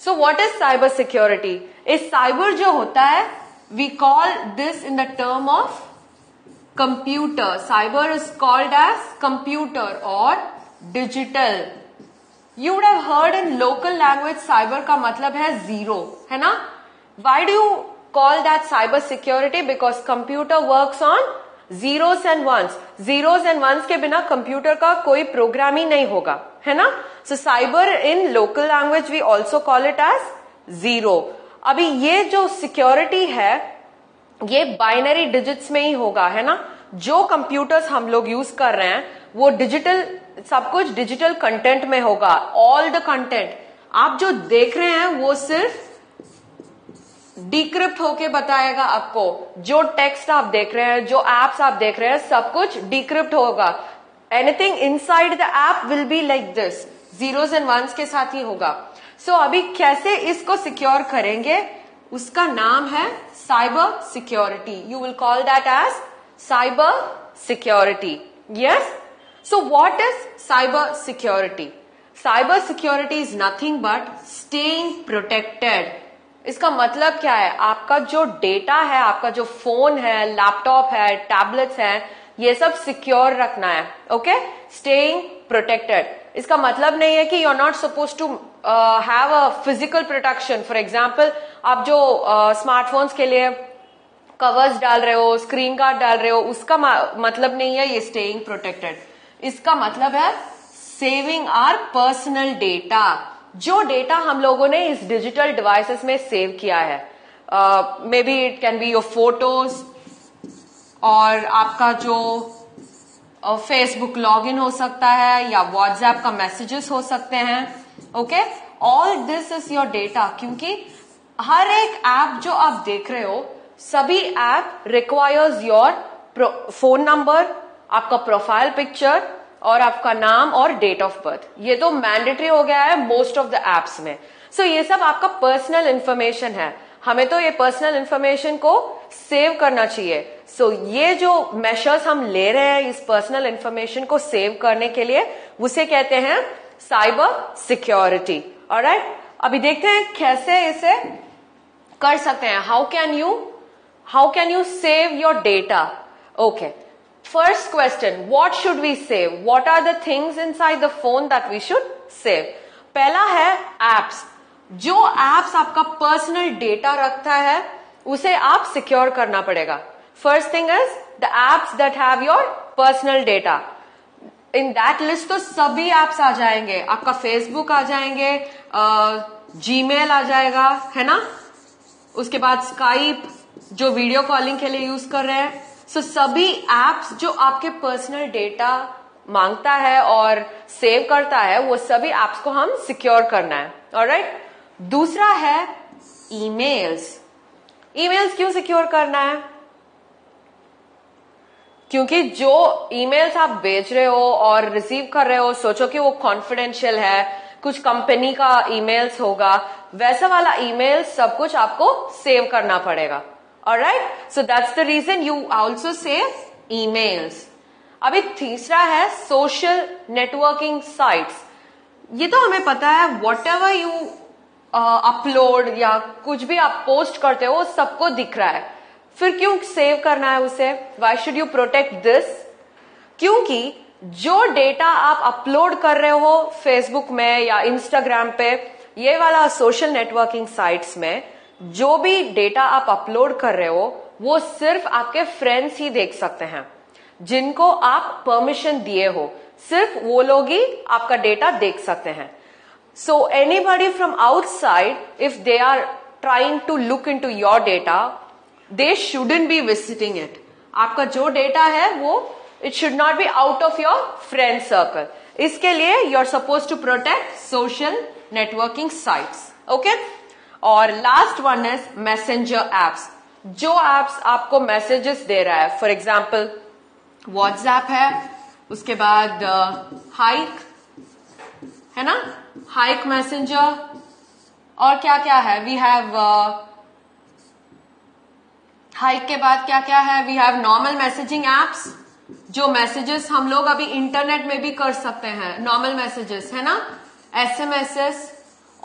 So what is cyber security? इस cyber जो होता है, we call this in the term of computer. Cyber is called as computer और digital. You would have heard in local language cyber का मतलब है zero, है ना? Why do you call that cyber security? Because computer works on zeros and ones. Zeros and ones के बिना computer का कोई प्रोग्राम ही नहीं होगा, है ना? So cyber in local language we also call it as zero. अभी ये जो सिक्योरिटी है ये बाइनरी डिजिट्स में ही होगा, है ना? जो कंप्यूटर्स हम लोग यूज कर रहे हैं वो डिजिटल, सब कुछ डिजिटल कंटेंट में होगा. ऑल द कंटेंट आप जो देख रहे हैं वो सिर्फ डिक्रिप्ट होके बताएगा आपको. जो टेक्स्ट आप देख रहे हैं, जो एप्स आप देख रहे हैं, सब कुछ डिक्रिप्ट होगा. Anything inside the app will be like this, zeros and ones के साथ ही होगा. सो अभी कैसे इसको सिक्योर करेंगे, उसका नाम है cyber security. You will call that as cyber security. Yes. So what is cyber security? Cyber security is nothing but staying protected. इसका मतलब क्या है? आपका जो डेटा है, आपका जो फोन है, लैपटॉप है, टैबलेट्स हैं, ये सब सिक्योर रखना है. Okay, staying protected. इसका मतलब नहीं है कि you are not suppose to have a physical protection. For example, आप जो स्मार्टफोन्स के लिए कवर्स डाल रहे हो, स्क्रीन गार्ड डाल रहे हो, उसका मतलब नहीं है ये स्टेइंग प्रोटेक्टेड. इसका मतलब है सेविंग आवर पर्सनल डेटा. जो डेटा हम लोगों ने इस डिजिटल डिवाइसेस में सेव किया है, may be it can be your photos, और आपका जो फेसबुक लॉगिन हो सकता है, या व्हाट्सएप का मैसेजेस हो सकते हैं. Okay, all this is your data. क्योंकि हर एक ऐप जो आप देख रहे हो, सभी app requires your phone number, आपका प्रोफाइल पिक्चर और आपका नाम और डेट ऑफ बर्थ. ये तो मैंडेटरी हो गया है मोस्ट ऑफ द एप्स में. सो ये सब आपका पर्सनल इंफॉर्मेशन है. हमें तो ये पर्सनल इंफॉर्मेशन को सेव करना चाहिए. सो ये जो मेजर्स हम ले रहे हैं इस पर्सनल इंफॉर्मेशन को सेव करने के लिए, उसे कहते हैं साइबर सिक्योरिटी. ऑलराइट, अभी देखते हैं कैसे इसे कर सकते हैं. How can you save your data? Okay, first question, what should we save? What are the things inside the phone that we should save? पहला है apps. जो apps आपका पर्सनल डेटा रखता है उसे आप सिक्योर करना पड़ेगा. First thing is the apps that have your personal data. In that list तो सभी apps आ जाएंगे. आपका Facebook आ जाएंगे, Gmail आ जाएगा, है ना? उसके बाद Skype जो वीडियो कॉलिंग के लिए यूज कर रहे हैं. सो सभी एप्स जो आपके पर्सनल डेटा मांगता है और सेव करता है, वो सभी एप्स को हम सिक्योर करना है. ऑलराइट. दूसरा है ईमेल्स. ईमेल्स क्यों सिक्योर करना है? क्योंकि जो ईमेल्स आप भेज रहे हो और रिसीव कर रहे हो, सोचो कि वो कॉन्फिडेंशियल है, कुछ कंपनी का ईमेल्स होगा, वैसा वाला ईमेल सब कुछ आपको सेव करना पड़ेगा. Alright, so that's the reason you also save emails. अभी तीसरा है social networking sites. ये तो हमें पता है, whatever you upload या कुछ भी आप पोस्ट करते हो सबको दिख रहा है. फिर क्यों सेव करना है उसे? Why should you protect this? क्योंकि जो डेटा आप अपलोड कर रहे हो फेसबुक में या इंस्टाग्राम पे, ये वाला सोशल नेटवर्किंग साइट्स में जो भी डेटा आप अपलोड कर रहे हो वो सिर्फ आपके फ्रेंड्स ही देख सकते हैं, जिनको आप परमिशन दिए हो. सिर्फ वो लोग ही आपका डेटा देख सकते हैं. So anybody from outside, if they are trying to look into your data, they shouldn't be visiting it. आपका जो डेटा है वो it should not be out of your friend circle. इसके लिए you are suppose to protect social networking sites. Okay. और last one is messenger apps. जो apps आपको messages दे रहा है, फॉर एग्जाम्पल व्हाट्सएप है, उसके बाद हाइक है ना, हाइक मैसेंजर, और क्या क्या है, वी हैव हाइक के बाद क्या क्या है, we have normal messaging apps. जो मैसेजेस हम लोग अभी इंटरनेट में भी कर सकते हैं, नॉर्मल मैसेजेस है ना, SMS.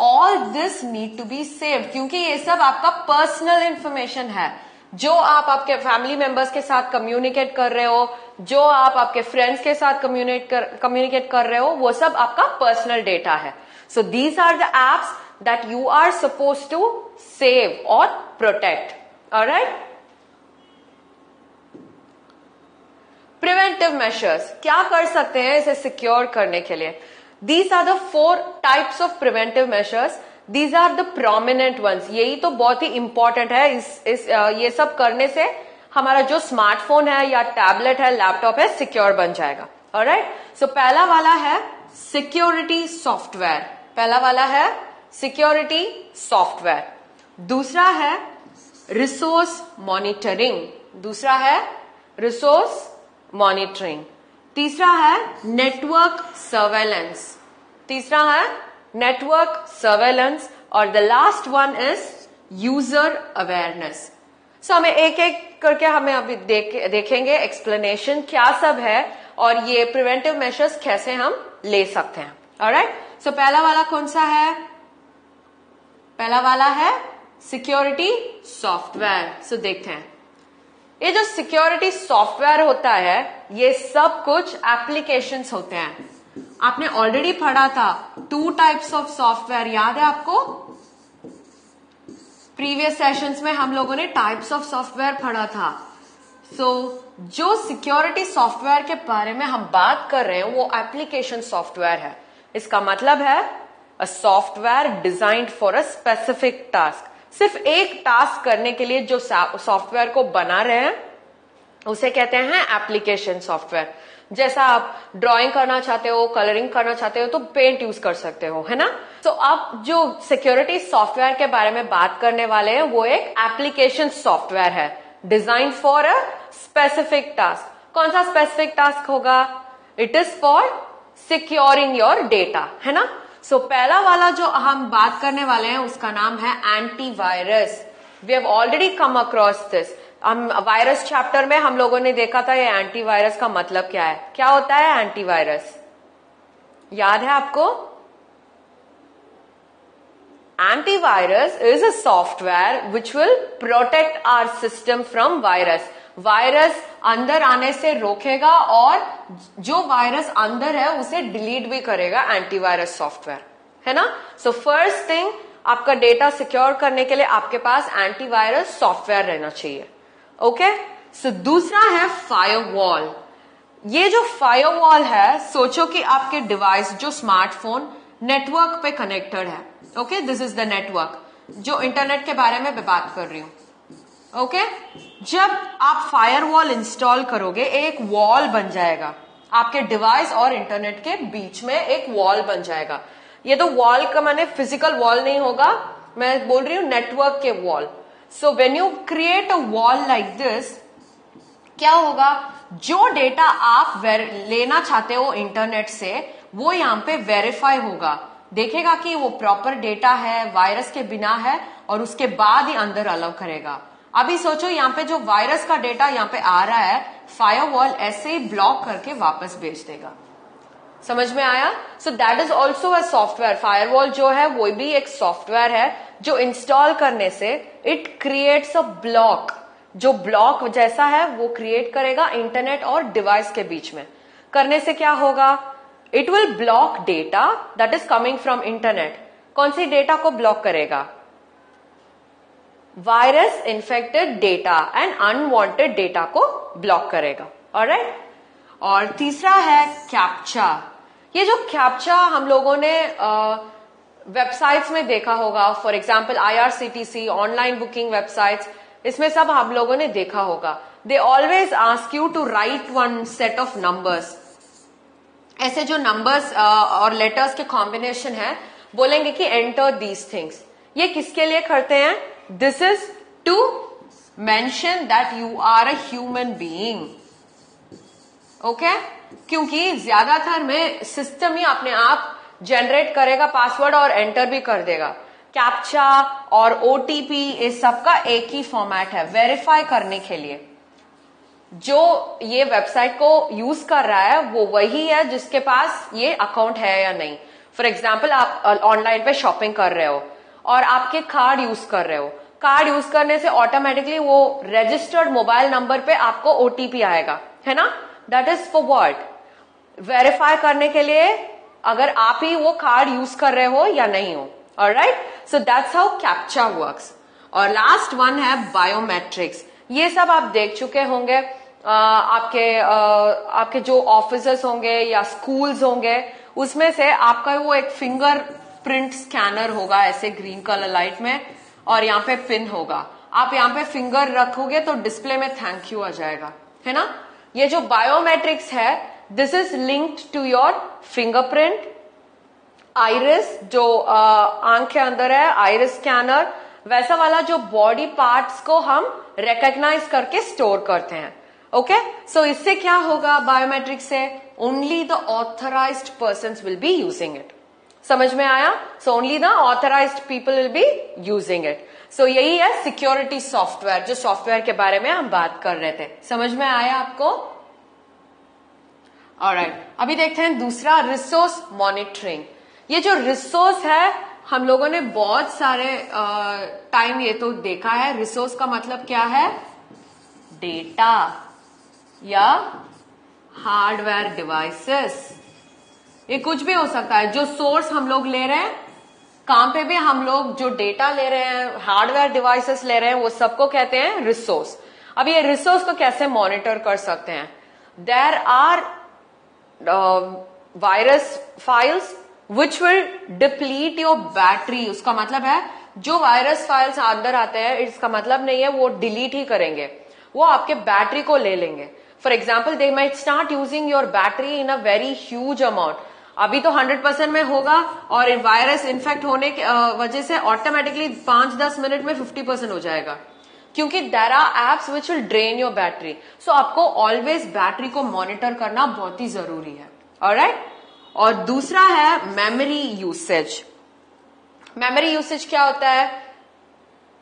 All this need to be saved, क्योंकि ये सब आपका पर्सनल इंफॉर्मेशन है। जो आप आपके फैमिली मेंबर्स के साथ कम्युनिकेट कर रहे हो, जो आप आपके फ्रेंड्स के साथ कम्युनिकेट कर रहे हो, वो सब आपका पर्सनल डेटा है। So these are the apps that you are suppose to save और प्रोटेक्ट। ऑलराइट, प्रिवेंटिव मेजर्स, क्या कर सकते हैं इसे सिक्योर करने के लिए? These are the 4 types of preventive measures. These are the prominent ones. यही तो बहुत ही इंपॉर्टेंट है। ये सब करने से हमारा जो स्मार्टफोन है या टैबलेट है, लैपटॉप है, सिक्योर बन जाएगा। ऑलराइट, सो पहला वाला है सिक्योरिटी सॉफ्टवेयर। पहला वाला है सिक्योरिटी सॉफ्टवेयर। दूसरा है रिसोर्स मॉनिटरिंग। दूसरा है रिसोर्स मॉनिटरिंग। तीसरा है नेटवर्क सर्वेलेंस। तीसरा है नेटवर्क सर्वेलेंस। और the last one is user awareness. So हमें एक एक करके हमें अभी देखेंगे एक्सप्लेनेशन क्या सब है और ये प्रिवेंटिव मेजर्स कैसे हम ले सकते हैं। ऑलराइट, सो पहला वाला कौन सा है? पहला वाला है सिक्योरिटी सॉफ्टवेयर। सो देखते हैं, ये जो सिक्योरिटी सॉफ्टवेयर होता है ये सब कुछ एप्लीकेशंस होते हैं। आपने ऑलरेडी पढ़ा था 2 टाइप्स ऑफ सॉफ्टवेयर, याद है आपको? प्रीवियस सेशंस में हम लोगों ने टाइप्स ऑफ सॉफ्टवेयर पढ़ा था। सो जो सिक्योरिटी सॉफ्टवेयर के बारे में हम बात कर रहे हैं वो एप्लीकेशन सॉफ्टवेयर है। इसका मतलब है a software designed for a specific task. सिर्फ एक टास्क करने के लिए जो सॉफ्टवेयर को बना रहे हैं उसे कहते हैं एप्लीकेशन सॉफ्टवेयर। जैसा आप ड्राइंग करना चाहते हो, कलरिंग करना चाहते हो तो पेंट यूज कर सकते हो, है ना? तो आप जो सिक्योरिटी सॉफ्टवेयर के बारे में बात करने वाले हैं वो एक एप्लीकेशन सॉफ्टवेयर है design for a specific task. कौन सा स्पेसिफिक टास्क होगा? It is for securing your data, है ना? सो पहला वाला जो हम बात करने वाले हैं उसका नाम है antivirus. We have already come across this. हम वायरस चैप्टर में हम लोगों ने देखा था ये एंटीवायरस का मतलब क्या है। क्या होता है एंटीवायरस? याद है आपको? Antivirus is a software which will protect our system from virus. Virus अंदर आने से रोकेगा और जो वायरस अंदर है उसे डिलीट भी करेगा एंटीवायरस सॉफ्टवेयर, है ना? सो फर्स्ट थिंग, आपका डेटा सिक्योर करने के लिए आपके पास एंटीवायरस सॉफ्टवेयर रहना चाहिए। ओके, सो दूसरा है फायरवॉल। ये जो फायरवॉल है, सोचो कि आपके डिवाइस जो स्मार्टफोन नेटवर्क पे कनेक्टेड है। Okay, this is the network जो इंटरनेट के बारे में मैं बात कर रही हूं। ओके, जब आप फायरवॉल इंस्टॉल करोगे एक वॉल बन जाएगा आपके डिवाइस और इंटरनेट के बीच में, एक वॉल बन जाएगा। ये तो वॉल का माने फिजिकल वॉल नहीं होगा, मैं बोल रही हूं नेटवर्क के wall. So when you create a wall like this, क्या होगा? जो डेटा आप लेना चाहते हो इंटरनेट से वो यहां पे वेरीफाई होगा, देखेगा कि वो प्रॉपर डेटा है, वायरस के बिना है, और उसके बाद ही अंदर अलाउ करेगा। अभी सोचो यहाँ पे जो वायरस का डेटा यहाँ पे आ रहा है, फायरवॉल ऐसे ही ब्लॉक करके वापस भेज देगा। समझ में आया? So that is also a software. Firewall जो है वो भी एक सॉफ्टवेयर है जो इंस्टॉल करने से इट क्रिएट्स अ ब्लॉक। जो ब्लॉक जैसा है वो क्रिएट करेगा इंटरनेट और डिवाइस के बीच में। करने से क्या होगा? It will block data that is coming from internet. कौन सी डेटा को ब्लॉक करेगा? Virus infected data and unwanted data को ब्लॉक करेगा। ऑलराइट, और तीसरा है कैप्चा। ये जो कैप्चा हम लोगों ने वेबसाइट्स में देखा होगा, for example IRCTC, online booking websites, इसमें सब हम लोगों ने देखा होगा। They always ask you to write one set of numbers. ऐसे जो नंबर्स और लेटर्स के कॉम्बिनेशन है, बोलेंगे कि एंटर दीज थिंग्स। ये किसके लिए करते हैं? This is to mention that you are a human being. Okay, क्योंकि ज्यादातर में सिस्टम ही अपने आप जनरेट करेगा पासवर्ड और एंटर भी कर देगा। कैप्चा और OTP इस सबका एक ही फॉर्मेट है वेरीफाई करने के लिए। जो ये वेबसाइट को यूज कर रहा है वो वही है जिसके पास ये अकाउंट है या नहीं। फॉर एग्जाम्पल आप ऑनलाइन पे शॉपिंग कर रहे हो और आपके कार्ड यूज कर रहे हो, कार्ड यूज करने से ऑटोमेटिकली वो रजिस्टर्ड मोबाइल नंबर पे आपको ओटीपी आएगा, है ना? That is for what? Verify करने के लिए अगर आप ही वो कार्ड यूज कर रहे हो या नहीं हो। Alright, so that's how captcha works. और लास्ट वन है बायोमेट्रिक्स। ये सब आप देख चुके होंगे, आपके जो ऑफिसेस होंगे या स्कूल्स होंगे, उसमें से आपका वो एक फिंगर प्रिंट स्कैनर होगा ऐसे ग्रीन कलर लाइट में, और यहाँ पे पिन होगा। आप यहाँ पे फिंगर रखोगे तो डिस्प्ले में थैंक यू आ जाएगा, है ना? ये जो बायोमेट्रिक्स है, this is linked to your fingerprint, iris जो आंख के अंदर है, आइरिस स्कैनर, वैसा वाला जो बॉडी पार्ट्स को हम रिकॉग्नाइज करके स्टोर करते हैं। ओके, सो इससे क्या होगा बायोमेट्रिक से? Only the authorised persons will be using it. समझ में आया? So only the authorised people will be using it. So यही है सिक्योरिटी सॉफ्टवेयर, जो सॉफ्टवेयर के बारे में हम बात कर रहे थे। समझ में आया आपको? ऑलराइट, अभी देखते हैं दूसरा, रिसोर्स मॉनिटरिंग। ये जो रिसोर्स है, हम लोगों ने बहुत सारे टाइम ये तो देखा है। रिसोर्स का मतलब क्या है? डेटा या हार्डवेयर डिवाइसेस, ये कुछ भी हो सकता है। जो सोर्स हम लोग ले रहे हैं, काम पे भी हम लोग जो डेटा ले रहे हैं, हार्डवेयर डिवाइसेस ले रहे हैं, वो सबको कहते हैं रिसोर्स। अब ये रिसोर्स को कैसे मॉनिटर कर सकते हैं? There are virus files which will deplete your battery. उसका मतलब है जो वायरस फाइल्स अंदर आते हैं, इसका मतलब नहीं है वो डिलीट ही करेंगे, वो आपके बैटरी को ले लेंगे। For example, they might start using your battery in a very huge amount. अभी तो 100% में होगा, और वायरस इन्फेक्ट होने की वजह से ऑटोमेटिकली 5-10 मिनट में 50% हो जाएगा, क्योंकि there are apps which will drain your battery. So आपको ऑलवेज बैटरी को मॉनिटर करना बहुत ही जरूरी है। ऑलराइट, और दूसरा है मेमोरी यूसेज। मेमोरी यूसेज क्या होता है?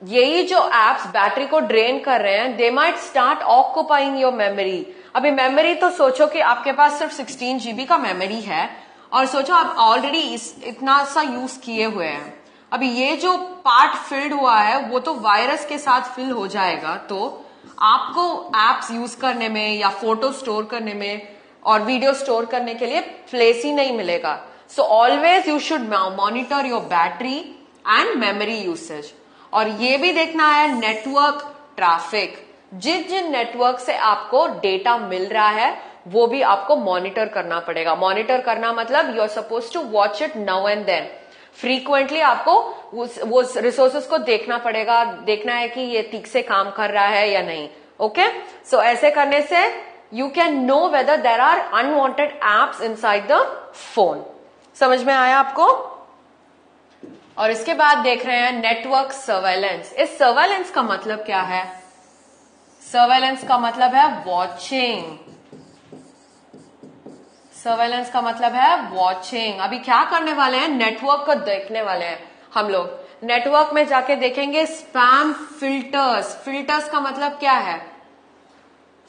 यही जो एप्स बैटरी को ड्रेन कर रहे हैं, they might start occupying your memory. अभी मेमोरी तो सोचो कि आपके पास सिर्फ 16 GB का मेमोरी है, और सोचो आप ऑलरेडी इतना सा यूज किए हुए हैं। अभी ये जो पार्ट फिल्ड हुआ है, वो तो वायरस के साथ फिल हो जाएगा, तो आपको एप्स यूज करने में या फोटो स्टोर करने में और वीडियो स्टोर करने के लिए प्लेस ही नहीं मिलेगा। So always you should monitor your battery and memory usage. और ये भी देखना है नेटवर्क ट्रैफिक, जिन जिन नेटवर्क से आपको डेटा मिल रहा है वो भी आपको मॉनिटर करना पड़ेगा। मॉनिटर करना मतलब you are suppose to watch it now and then. Frequently आपको वो रिसोर्सेस को देखना पड़ेगा, देखना है कि ये ठीक से काम कर रहा है या नहीं। ओके, सो ऐसे करने से you can know whether there are unwanted apps inside the phone। समझ में आया आपको? और इसके बाद देख रहे हैं नेटवर्क सर्वेलेंस। इस सर्वेलेंस का मतलब क्या है? सर्वेलेंस का मतलब है वॉचिंग। सर्वेलेंस का मतलब है वॉचिंग। अभी क्या करने वाले हैं? नेटवर्क को देखने वाले हैं हम लोग। नेटवर्क में जाके देखेंगे स्पैम फिल्टर्स। फिल्टर्स का मतलब क्या है?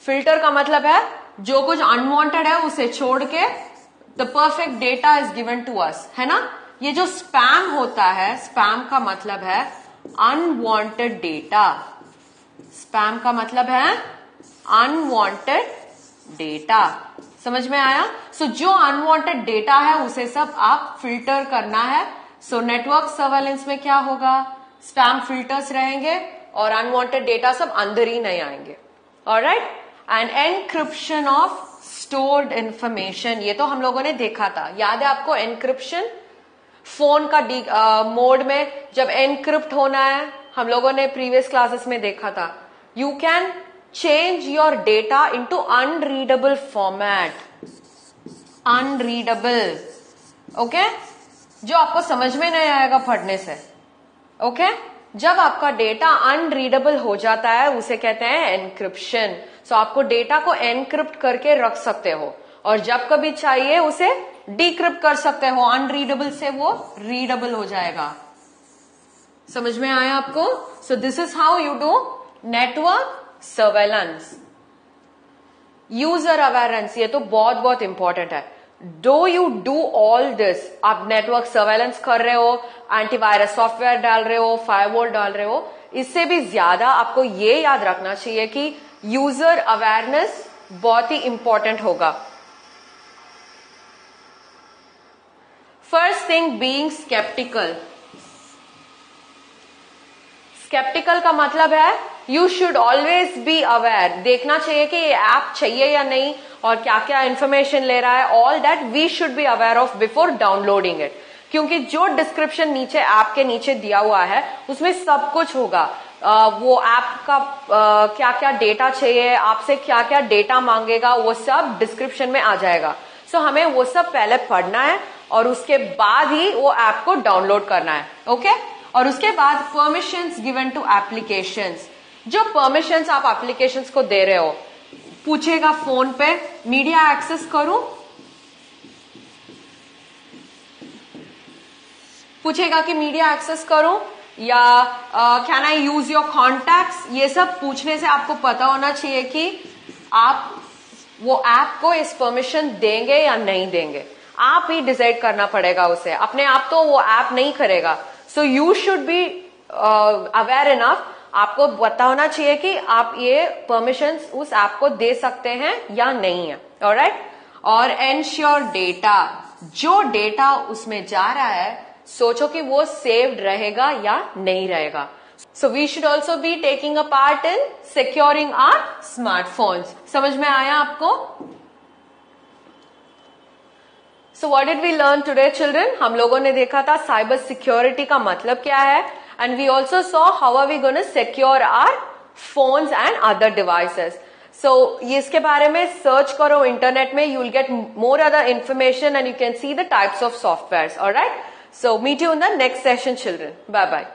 फिल्टर का मतलब है जो कुछ अनवांटेड है उसे छोड़ के the perfect data is given to us, है ना? ये जो स्पैम होता है, स्पैम का मतलब है अनवांटेड डेटा। स्पैम का मतलब है अनवांटेड डेटा। समझ में आया? सो जो अनवांटेड डेटा है उसे सब आप फिल्टर करना है। सो नेटवर्क सर्वेलेंस में क्या होगा? स्पैम फिल्टर्स रहेंगे और अनवांटेड डेटा सब अंदर ही नहीं आएंगे। Alright, end encryption of stored information, ये तो हम लोगों ने देखा था, याद है आपको? एनक्रिप्शन फोन का मोड में जब एनक्रिप्ट होना है, हम लोगों ने प्रीवियस क्लासेस में देखा था। You can change your data into unreadable format. Unreadable, okay, जो आपको समझ में नहीं आएगा पढ़ने से। ओके, जब आपका डेटा अनरीडेबल हो जाता है उसे कहते हैं एनक्रिप्शन। सो आपको डेटा को एनक्रिप्ट करके रख सकते हो, और जब कभी चाहिए उसे डिक्रिप्ट कर सकते हो। अनरीडेबल से वो रीडेबल हो जाएगा। समझ में आया आपको? So this is how you do network surveillance. User awareness, ये तो बहुत बहुत इंपॉर्टेंट है। Do you do all this, आप नेटवर्क सर्वेलेंस कर रहे हो, एंटीवायरस सॉफ्टवेयर डाल रहे हो, फायरवॉल डाल रहे हो, इससे भी ज्यादा आपको ये याद रखना चाहिए कि यूजर अवेयरनेस बहुत ही इंपॉर्टेंट होगा. First thing, being skeptical. Skeptical का मतलब है you should always be aware. देखना चाहिए कि ये ऐप चाहिए या नहीं और क्या क्या इंफॉर्मेशन ले रहा है. All that we should be aware of before downloading it. क्योंकि जो डिस्क्रिप्शन नीचे ऐप के नीचे दिया हुआ है उसमें सब कुछ होगा. वो ऐप का क्या क्या डेटा चाहिए, आपसे क्या क्या डेटा मांगेगा, वो सब डिस्क्रिप्शन में आ जाएगा. सो हमें वो सब पहले पढ़ना है और उसके बाद ही वो ऐप को डाउनलोड करना है. ओके और उसके बाद परमिशंस गिवन टू एप्लीकेशंस. जो परमिशंस आप एप्लीकेशंस को दे रहे हो, पूछेगा फोन पे मीडिया एक्सेस करूं, पूछेगा कि मीडिया एक्सेस करूं या can I use your contacts. ये सब पूछने से आपको पता होना चाहिए कि आप वो ऐप को इस परमिशन देंगे या नहीं देंगे. आप ही डिसाइड करना पड़ेगा उसे, अपने आप तो वो ऐप नहीं करेगा. So you should be aware enough. आपको पता होना चाहिए कि आप ये परमिशंस उस ऐप को दे सकते हैं या नहीं है. ऑलराइट. और एंश्योर डेटा, जो डेटा उसमें जा रहा है सोचो कि वो सेव्ड रहेगा या नहीं रहेगा. So we should also be taking a part in securing our smartphones. समझ में आया आपको? So what did we learn today children? हम लोगों ने देखा था साइबर सिक्योरिटी का मतलब क्या है, and we also saw how are we gonna secure our phones and other devices. So ये इसके बारे में सर्च करो इंटरनेट में, you will get more other information and you can see the types of software. Alright. So meet you in the next session children. Bye bye.